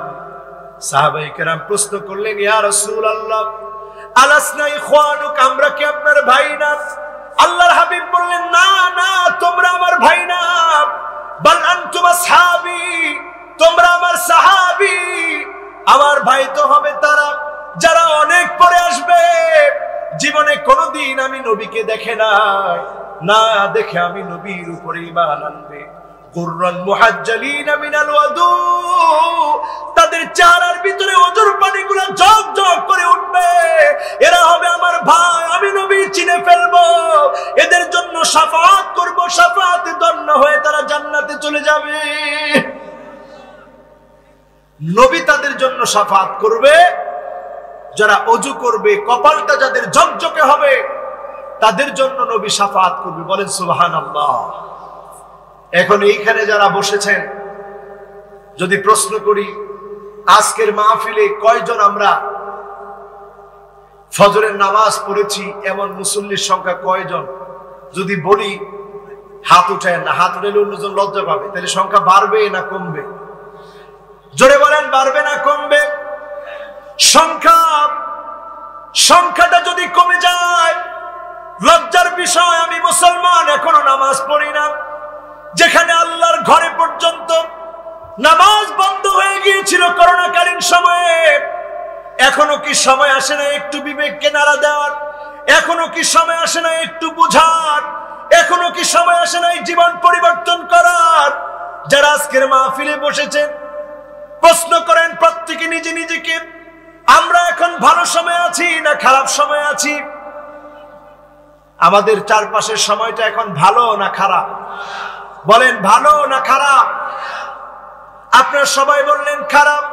A: সাহাবায়ে কেরাম প্রশ্ন করলেন, ইয়া রাসূলুল্লাহ আলাসনা ইখওয়ানুক, আমরা কি আপনার ভাই না? আল্লাহর হাবিব বললেন, না না, তোমরা আমার ভাই না, বাল আনতুম আসহাবী, তোমরা আমার সাহাবী। আমার ভাই তো হবে তারা যারা অনেক পরে আসবে, জীবনে কোনোদিন আমি নবীকে দেখে নাই, না দেখে আমি নবীর উপরে ঈমান আনবে। কুররান মুহাজ্জালিনা মিনাল ওয়াদু, তাদের চেহারার ভিতরে ওজর পানিগুলো ঝক ঝক করে উঠবে। এরা হবে আমার ভাই, আমি নবী চিনে ফেলবো, এদের জন্য শাফাআত করব, শাফাআতে ধন্য হয়ে তারা জান্নাতে চলে যাবে। নবী তাদের জন্য শাফাআত করবে যারা ওযু করবে, কপালটা যাদের ঝকঝকে হবে, তাদের জন্য নবী শাফাআত করবে। বলেন সুবহানাল্লাহ। এখন এইখানে যারা বসেছেন, যদি প্রশ্ন করি আজকের মাহফিলে কয়জন আমরা ফজরের নামাজ পড়েছি এমন মুসল্লির সংখ্যা কয়জন? যদি বলি হাত উঠায় না, হাত উঠালে অন্যজন লজ্জা পাবে, তাহলে সংখ্যা বাড়বে না কমবে? জোরে বলেন, বাড়বে না কমবে? সংখ্যাটা যদি কমে যায় লজ্জার বিষয়। আমি মুসলমান, এখনো নামাজ পড়ি না। যেখানে আল্লাহর ঘরে পর্যন্ত নামাজ বন্ধ হয়ে গিয়েছিল করোনাকালীন সময়ে, এখনো কি সময় আসে না একটু বিবেককে নাড়া দেওয়ার? এখনো কি সময় আসে না একটু বুঝার? এখনো কি সময় আসে না জীবন পরিবর্তন করার? যারা আজকের মাহফিলে বসেছেন, প্রশ্ন করেন প্রত্যেকে নিজে নিজেকে, আমরা এখন ভালো সময় আছি না খারাপ সময় আছি? আমাদের চারপাশের সময়টা এখন ভালো না খারাপ? বলেন ভালো না খারাপ? আপনারা সবাই বললেন খারাপ।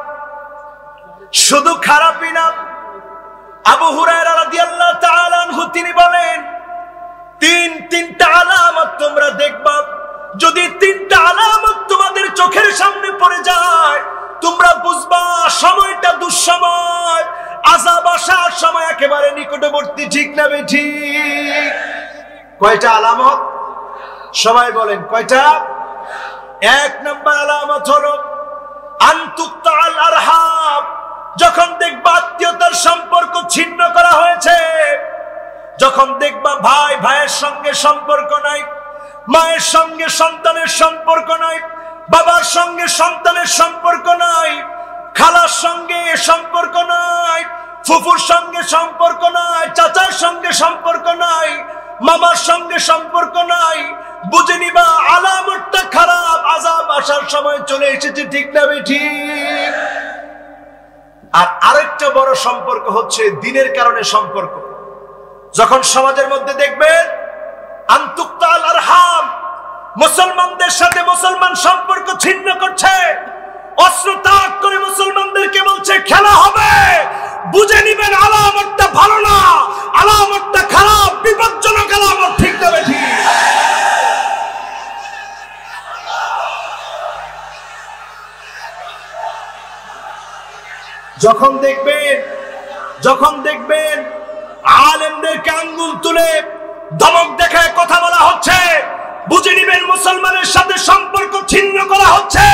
A: শুধু খারাপই না, আবু হুরায়রা রাদিয়াল্লাহু তাআলা আনহু তিনি বলেন, তিনটা আলামত তোমরা দেখবা। যদি 3টা আলামত তোমাদের চোখের সামনে পড়ে যায়, তোমরা বুঝবা সময়টা দুঃসময়, আযাব আসার সময় একেবারে নিকটবর্তী। ঠিক না বেঠিক? কয়টা আলামত? সবাই বলেন কয়টা? 1 নম্বর আলামত হলো আনতুকতাল আরহাম, যখন দেখবা আত্মীয়তার সম্পর্ক ছিন্ন করা হয়েছে, যখন দেখবা ভাই ভাইয়ের সঙ্গে সম্পর্ক নাই, মায়ের সঙ্গে সন্তানের সম্পর্ক নাই, বাবার সঙ্গে সন্তানের সম্পর্ক নাই, খালার সঙ্গে সম্পর্ক নাই, ফুফুর সঙ্গে সম্পর্ক নাই, চাচার সঙ্গে সম্পর্ক নাই, মামার সঙ্গে সম্পর্ক নাই, বুঝে নিবা আলামতটা খারাপ, আযাব আসার সময় চলে এসেছে। ঠিক না বেঠিক? আর আরেকটা বড় সম্পর্ক হচ্ছে দিনের কারণে সম্পর্ক। যখন সমাজের মধ্যে দেখবেন আনতুকতাল আরহাম, মুসলমানদের সাথে মুসলমান সম্পর্ক ছিন্ন করছে, অস্ত্র তাক করে মুসলমানদেরকে বলছে খেলা হবে, বুঝে নিবেন আলামতটা ভালো না, আলামতটা খারাপ, বিপজ্জনক আলামত। ঠিক না বেঠিক? যখন দেখবেন আলেমদেরকে আঙ্গুল তুলে ধমক দেখায় কথা বলা হচ্ছে, বুঝে নিবেন মুসলমানের সাথে সম্পর্ক ছিন্ন করা হচ্ছে।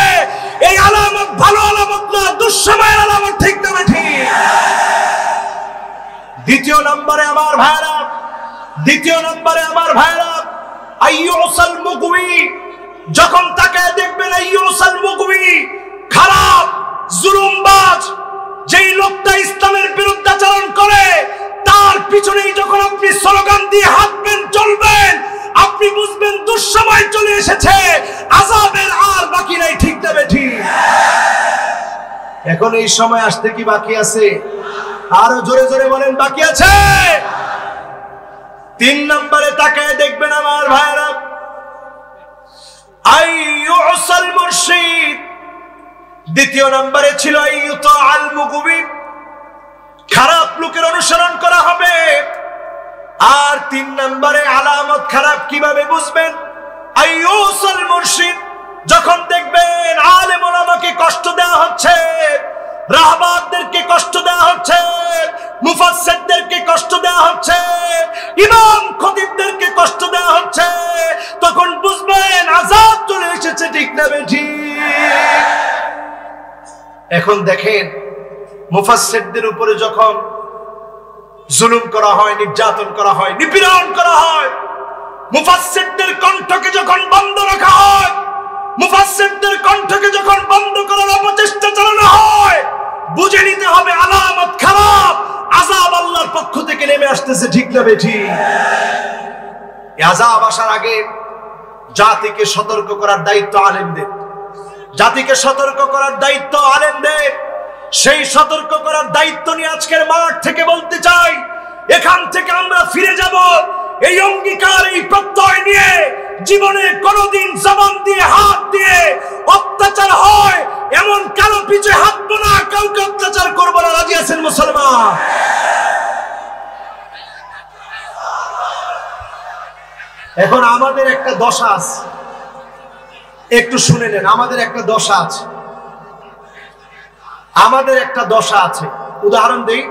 A: এই আলামত ভালো আলামত না, দুঃসময়ের আলামত। ঠিক না বেঠিক? দ্বিতীয় নম্বরে আমার ভাইরা আইয়ুসাল মুগওয়ি, যখন তাকে দেখবেন আইয়ুসাল মুগওয়ি, খারাপ জুলুমবাজ যেই লোকটা ইসলামের বিরুদ্ধাচরণ করে, তার পিছনেই যখন আপনি স্লোগান দিয়ে হাঁটবেন চলবেন, আপনি বুঝবেন দুঃসময় চলে এসেছে, আযাবের আর বাকি নাই। ঠিক না বেঠিক? এখন এই সময় আসতে কি বাকি আছে? আরো জোরে জোরে বলেন, বাকি আছে। 3 নম্বরে তাকায় দেখবেন আমার ভাইরা আইয়ুসাল মুরশিদ। দ্বিতীয় নম্বরে ছিল আইয়ুতাআল মুগওয়ি, খারাপ লোকের অনুসরণ করা হবে। আর 3 নম্বরে আলামত খারাপ কিভাবে বুঝবেন? আইয়ুসাল মুরশিদ, যখন দেখবেন আলেম ওলামাকে কষ্ট দেওয়া হচ্ছে, রাহবারদেরকে কষ্ট দেওয়া হচ্ছে, মুফাসসিরদেরকে কষ্ট দেওয়া হচ্ছে, ইমাম খতিবদেরকে কষ্ট দেওয়া হচ্ছে, তখন বুঝবেন আযাব চলে এসেছে। ঠিক না বেঠিক? এখন দেখেন, মুফাসসিরদের উপরে যখন জুলুম করা হয়, নির্যাতন করা হয়, নিপীড়ন করা হয়, মুফাসসিরদের কণ্ঠকে যখন বন্ধ রাখা হয়, মুফাসসিরদের কণ্ঠকে যখন বন্ধ করার অপচেষ্টা চালানো হয়, বুঝে নিতে হবে আলামত খারাপ, আযাব আল্লাহর পক্ষ থেকে নেমে আসতেছে। ঠিক না বেঠিক? এই আযাব আসার আগে জাতিকে সতর্ক করার দায়িত্ব আলেমদের। জাতিকে সতর্ক করার দায়িত্ব আলেমদের। সেই সতর্ক করার দায়িত্ব নিয়ে আজকের মাঠ থেকে বলতে চাই, এখান থেকে আমরা ফিরে যাব এই অঙ্গীকার, এই প্রত্যয় নিয়ে, জীবনে কোনোদিন জবান দিয়ে হাত দিয়ে অত্যাচার হয় এমন কারো পিছে হাঁটবো না, কাউকে অত্যাচার করবো না। রাজি আছেন মুসলমান? এখন আমাদের একটা দশা আছে, একটু শুনে নেন। আমাদের একটা দশা আছে, উদাহরণ দেই।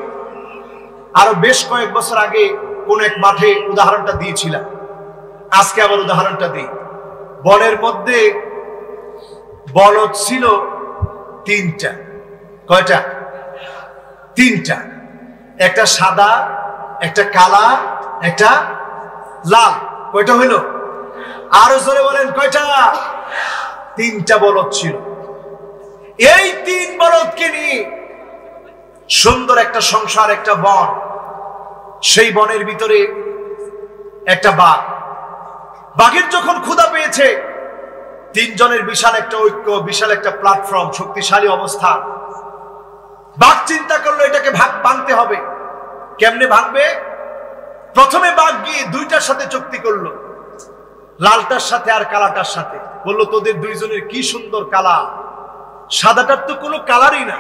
A: আরো বেশ কয়েক বছর আগে কোন এক মাঠে উদাহরণটা দিয়েছিলাম, আজকে আবার উদাহরণটা দিই। বনের মধ্যে বলদ ছিল 3টা। কয়টা? 3টা। একটা সাদা, একটা কালা, একটা লাল। কয়টা হইল? আরো জোরে বলেন, কয়টা? 3টা বলদ ছিল। এই 3 বলদকে নিয়ে সুন্দর একটা সংসার, একটা বন। সেই বনের ভিতরে একটা বাঘ। বাঘের যখন ক্ষুধা পেয়েছে, 3 জনের বিশাল একটা ঐক্য, বিশাল একটা প্ল্যাটফর্ম, শক্তিশালী অবস্থান। বাঘ চিন্তা করলো এটাকে ভাঙতে হবে। কেমনে ভাঙবে? প্রথমে বাঘ গিয়ে 2টার সাথে চুক্তি করলো, লালটার সাথে আর কালাটার সাথে। বললো, তোদের 2 জনের কি সুন্দর কালার, সাদাটার তো কোনো কালারই না।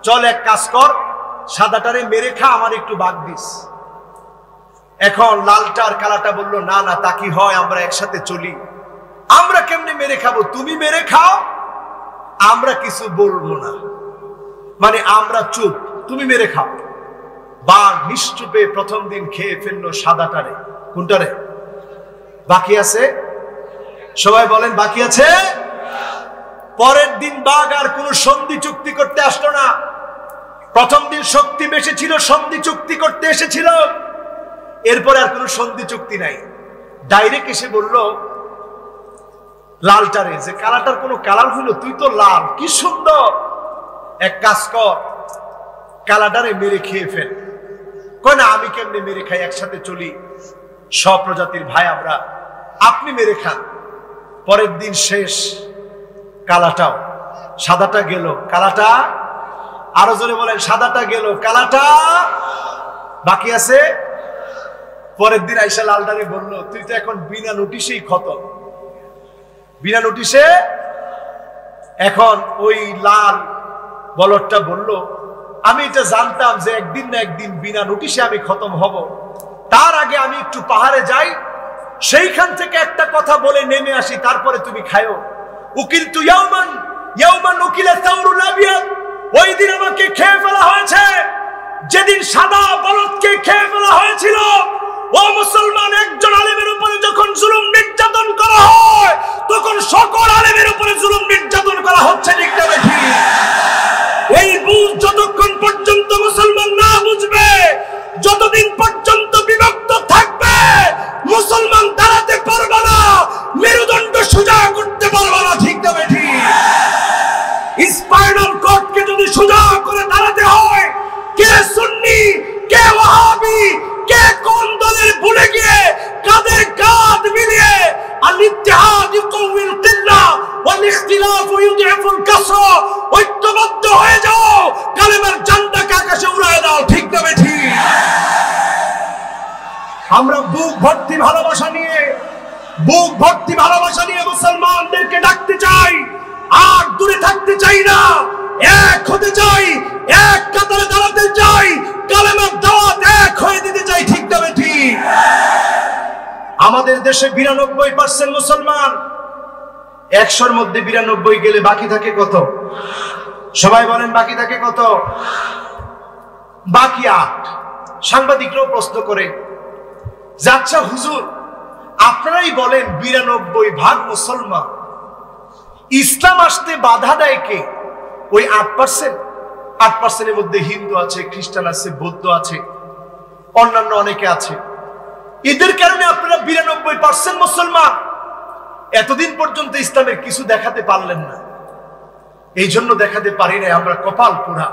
A: চল এক কাজ কর, সাদাটারে মেরে খা, আমার একটু ভাগ দিস। এখন লালটা আর কালাটা বললো, না না, তা কি হয়, আমরা একসাথে চলি। আমরা কেমনে মেরে খাবো? তুমি মেরে খাও, আমরা কিছু বলবো না, মানে আমরা চুপ, তুমি মেরে খাও। বাঘ নিশ্চুপে প্রথম দিন খেয়ে ফেললো সাদাটারে। কোনটারে? বাকি আছে? সবাই বলেন, বাকি আছে? পরের দিন বাঘ আর কোন সন্ধি চুক্তি করতে আসলো না। প্রথম দিন শক্তি বেশি ছিল, সন্ধি চুক্তি করতে এসেছিল। এরপরে আর কোন সন্ধি চুক্তি নাই। ডাইরেক্ট এসে বলল লালটারে যে, কালাটার কোনো কালার হইলো, তুই তো লাল, কি সুন্দর, এক কাজ কর, কালাটারে মেরে খেয়ে ফেল। কয় না, আমি কেমনে মেরে খাই, একসাথে চলি, সব প্রজাতির ভাই আমরা, আপনি মেরে খান। পরের দিন শেষ, কালাটাও। সাদাটা গেল, কালাটা, আরো জোরে বলেন, সাদাটা গেল, কালাটা বাকি আছে। পরের দিন আইসা লালটারে বলল, তুই তো এখন বিনা নোটিশেই খতম, বিনা নোটিশে। এখন ওই লাল বলদটা বলল, আমি এটা জানতাম যে একদিন না একদিন বিনা নোটিশে আমি খতম হব, তার আগে আমি একটু পাহাড়ে যাই, সেইখান থেকে একটা কথা বলে নেমে আসি, তারপরে তুমি খায়ো। উকিল তু ইয়াউমান ইয়াউমান উকিলা সাউরুল আবিয়াদ, ওই দিন আমাকে খেয়ে ফেলা হয়েছে যেদিন সাদা বলদকে খেয়ে ফেলা হয়েছিল। ও মুসলমান, একজন আলেমের উপরে যখন জুলুম নির্যাতন করা হয়, তখন সকল আলেমের উপরে জুলুম নির্যাতন করা হচ্ছে। ঠিক না বেঠিক? এই বুঝ যতক্ষণ পর্যন্ত মুসলমান না বুঝবে, ফাইনাল কোর্টকে যদি সোজা করে দাঁড়াতে হয়, কে সুন্নি কে ওয়াহাবি কে কোন দলের ভুলে গিয়ে কাঁধে কাঁধ মিলিয়ে আল ইত্তিহাদ ইউকাউইল কিল্লা ওয়াল ইখতিলাফ ইউযিফুল কাসরা, ঐক্যবদ্ধ হয়ে যাও, কালেমার ঝান্ডাকে আকাশে উড়ায় দাও। ঠিক না বেঠি? আমরা বুক ভর্তি ভালোবাসা নিয়ে মুসলমানদেরকে ডাকতে চাই, আর দূরে থাকতে চাই না, এক হতে চাই, এক কাতারে দাঁড়াতে চাই, কালেমার দাওয়াত এক হয়ে দিতে চাই। ঠিক না বেঠি? আমাদের দেশে 92% মুসলমান, 100-র মধ্যে 92 গেলে বাকি থাকে কত? সবাই বলেন বাকি থাকে কত? বাকি 8। সাংবাদিকরাও প্রশ্ন করে, আচ্ছা হুজুর আপনারাই বলেন 92% মুসলমান, ইসলাম আসতে বাধা দেয় কে? ওই 8%-এর মধ্যে হিন্দু আছে, খ্রিস্টান আছে, বৌদ্ধ আছে, অন্যান্য অনেকে আছে। এদের কারণে আপনারা 92% মুসলমান এতদিন পর্যন্ত ইসলামের কিছু দেখাতে পারলেন না। এই জন্য দেখাতে পারি নাই, আমরা কপাল পোড়া,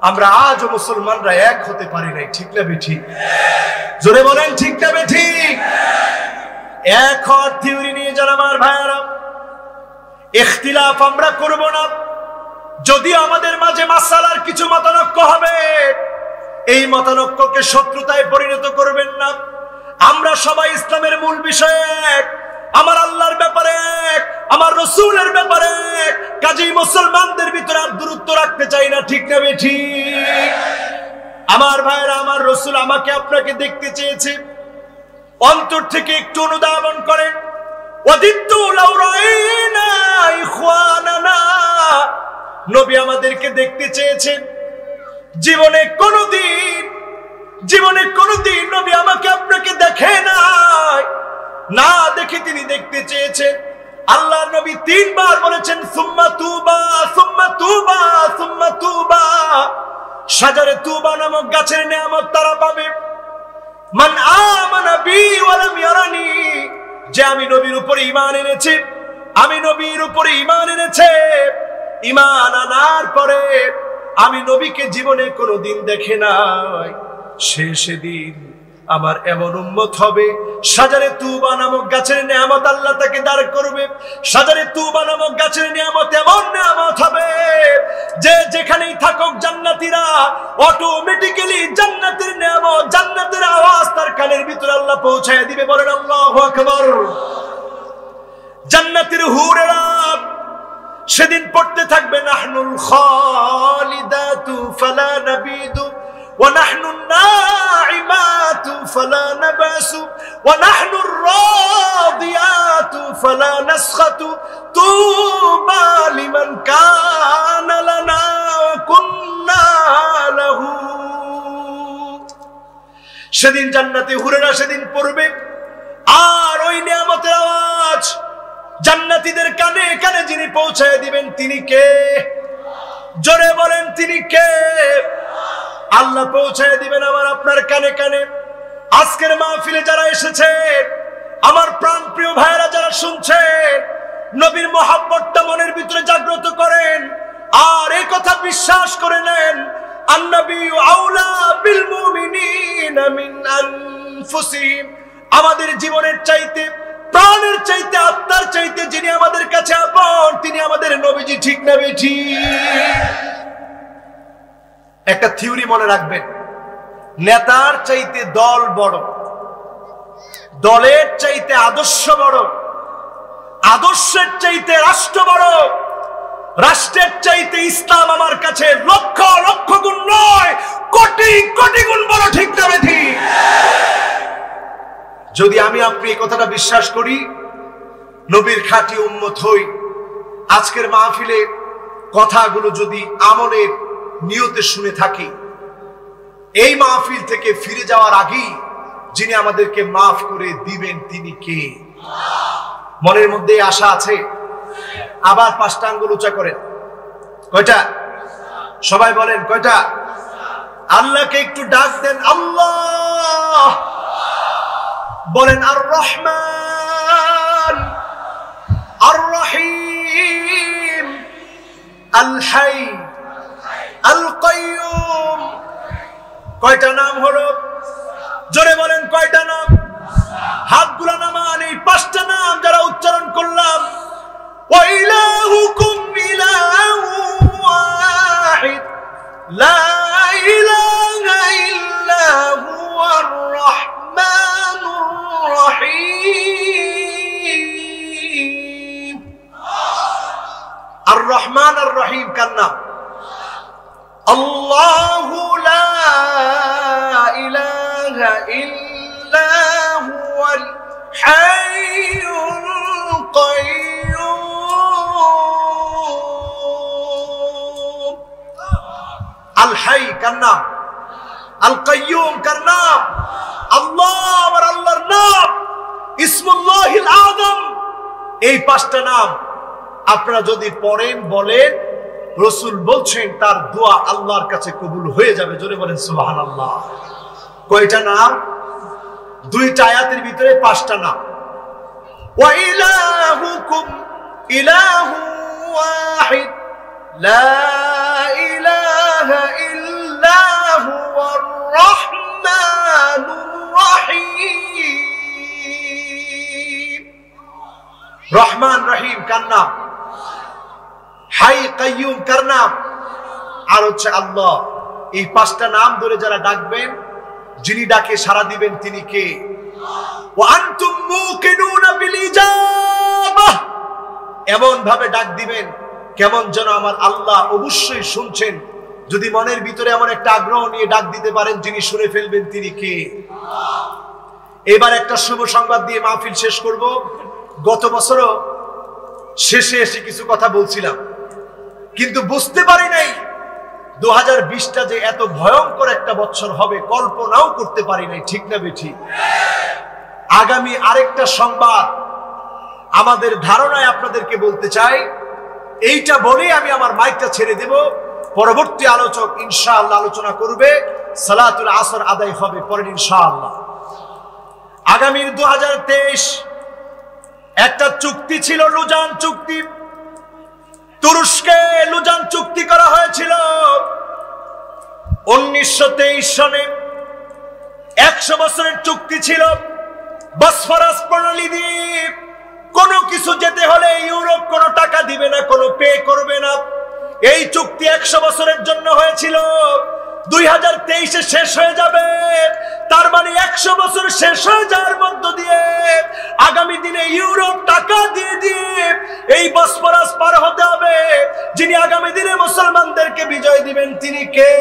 A: আমরা আজও মুসলমানরা এক হতে পারি নাই। ঠিক না বেঠিক? জোরে বলেন ঠিক না বেঠিক? এক হওয়ার থিওরি নিয়ে যান আমার ভাইয়ারা, ইখতিলাফ আমরা করব না। যদি আমাদের মাঝে মাসালার কিছু মতানৈক্য হবে, এই মতানৈক্যকে শত্রুতায় পরিণত করবেন না। আমরা সবাই ইসলামের মূল বিষয়ে এক, আমার আল্লাহর ব্যাপারে এক, আমার রাসূলের ব্যাপারে এক, কাজেই মুসলমানদের ভিতরে আর দূরত্ব রাখতে চাই না। ঠিক না বেঠিক? আমার ভাইরা, আমার রাসূল আমাকে আপনাকে দেখতে চেয়েছে, অন্তর থেকে একটু অনুধাবন করেন। ওয়াদিতু লাউ রাইনা ইখওয়ানানা, নবী আমাদেরকে দেখতে চেয়েছেন। জীবনে কোনদিন নবী আমাকে আপনাকে দেখে নাই, না দেখে তিনি দেখতে চেয়েছেন। আল্লাহর নবী 3 বার বলেছেন সুম্মা তুবা সুম্মা তুবা সুম্মা তুবা। শাজারে তুবা নামক গাছের নিয়ামত তারা পাবে, মান আমানা বি ওয়া লাম ইয়ারানি, যে আমি নবীর উপরে ঈমান এনেছে, আমি নবীর উপরে ঈমান এনেছে, ঈমান আনার পরে আমি নবীকে জীবনে কোনোদিন দেখে নাই, সেদিন আমার এমন উম্মত হবে, শাজারে তুবা নামক গাছের নিয়ামত আল্লাহ তাকে দাঁড় করবে। শাজারে তুবা নামক গাছের নিয়ামত এমন নিয়ামত হবে যে যেখানেই থাকুক জান্নাতীরা অটোমেটিক্যালি জান্নাতের নিয়ামত, জান্নাতের আওয়াজ তার কানের ভিতরে আল্লাহ পৌঁছায় দিবে। বলেন আল্লাহু আকবার। জান্নাতের হুরেরা সেদিন পড়তে থাকবে নাহনুল খালিদাতু ফালা নাবিদু ونحن الناعمات فلا نبأس ونحن الراضيات فلا نسخط طوبى لمن كان لنا وكنا له। সেদিন জান্নাতে হুরেরা সেদিন পড়বে, আর ওই নিয়ামতের আওয়াজ জান্নাতীদের কানে কানে যিনি পৌঁছায় দিবেন তিনি কে? জোরে বলেন তিনি কে? আল্লাহ পৌঁছায় দিবেন আমার আপনার কানে কানে। আজকের মাহফিলে যারা এসেছেন, আমার প্রাণ প্রিয় ভাইরা যারা শুনছেন, নবীর মহব্বতটা মনের ভিতরে জাগ্রত করেন, আর এই কথা বিশ্বাস করে নেন, আন-নবিয়্যু আউলা বিল মুমিনিনা মিন আনফুসিহিম, আমাদের জীবনের চাইতে, প্রাণের চাইতে, আত্মার চাইতে যিনি আমাদের কাছে আপন তিনি আমাদের নবীজি। ঠিক না বেঠিক? একটা থিওরি মনে রাখবেন, নেতার চাইতে দল বড়, দলের চাইতে আদর্শ বড়, আদর্শের চাইতে রাষ্ট্র বড়, রাষ্ট্রের চাইতে ইসলাম আমার কাছে লক্ষ লক্ষ গুণ নয়, কোটি কোটি গুণ বড়। ঠিক না বেঠিক? যদি আমি আপনি এই কথাটা বিশ্বাস করি, নবীর খাঁটি উম্মত হই, আজকের মাহফিলে কথাগুলো যদি আমলের নিয়তে শুনে থাকি, এই মাহফিল থেকে ফিরে যাওয়ার আগেই যিনি আমাদেরকে মাফ করে দিবেন তিনি কে? মনের মধ্যে আশা আছে? আবার 5টা আঙ্গুল উঁচা করেন। কয়টা? সবাই বলেন কয়টা? আল্লাহকে একটু ডাক দেন, আল্লাহ। বলেন আর রহমান, আর রহিম, আল হাই, আল কাইয়ুম। কয়টা নাম হলো? জোরে বলেন কয়টা নাম? হাতগুলো নামান। এই পাঁচটা নাম যারা উচ্চারণ করলাম, ওয়া ইলাহুকুম ইলাহুন ওয়াহিদ লা ইলাহা ইল্লা হুয়ার রাহমানুর রহিম। আর রহমান আর রহিম কার নাম? আল্লাহু লা ইলাহা ইল্লা হুয়াল হাইয়ুল কাইয়ুম। আল হাই কার নাম? আল কাইয়ুম কার নাম? আল্লাহ আর আল্লাহর নাম ইসমুল্লাহিল আযম। এই পাঁচটা নাম আপনারা যদি পড়েন, বলেন, রাসূল বলছেন তার দোয়া আল্লাহর কাছে কবুল হয়ে যাবে। জোরে বলেন সুবহানাল্লাহ। কয়টা নাম? দুইটা আয়াতের ভিতরে পাঁচটা নাম। ওয়া ইলাহুকুম ইলাহু ওয়াহিদ লা ইলাহা ইল্লা হুয়ার রাহমানুর রহিম। রহমান রহিম কার নাম? হাই কাইয়ুম কার নাম? আর হচ্ছে আল্লাহ। এই পাঁচটা নাম ধরে যারা ডাকবেন, যিনি ডাকে সাড়া দিবেন তিনি কে? ওয়া আনতুম মুকিনুনা বিল ইজাবাহ। এমন ভাবে ডাক দিবেন কেমন যেন আমার আল্লাহ অবশ্যই শুনছেন। যদি মনের ভিতরে এমন একটা আগ্রহ নিয়ে ডাক দিতে পারেন, যিনি শুনে ফেলবেন তিনি কে? এবার একটা শুভ সংবাদ দিয়ে মাহফিল শেষ করব। গত বছরও শেষে এসে কিছু কথা বলছিলাম, কিন্তু বুঝতে পারি নাই 2020টা যে এত ভয়ঙ্কর একটা বছর হবে, কল্পনাও করতে পারি নাই। ঠিক না বেঠি? আগামী আরেকটা সংবাদ আমাদের ধারণায় আপনাদেরকে বলতে চাই। এইটা বলেই আমি আমার মাইকটা ছেড়ে দেব। পরবর্তী আলোচক ইনশাআল্লাহ আলোচনা করবে, সালাতুল আসর আদায় হবে পরে ইনশাআল্লাহ। আগামীর 2023 একটা চুক্তি ছিল, লুজান চুক্তি। তুরস্কে লুজান চুক্তি করা হয়েছিল 1923 সনে। 100 বছরের চুক্তি ছিল। বসফরাস প্রণালী দিয়ে কোনো কিছু যেতে হলে ইউরোপ কোনো টাকা দিবে না, কোনো পে করবে না। এই চুক্তি 100 বছরের জন্য হয়েছিল। 2023-এ শেষ হয়ে যাবে। তার মানে 100 বছর শেষ হয়ে যাওয়ার মধ্য দিয়ে আগামী দিনে ইউরোপ টাকা দিয়ে দিয়ে এই বসফরাস পার হতে হবে। যিনি আগামী দিনে মুসলমানদেরকে বিজয় দিবেন তিনি কে?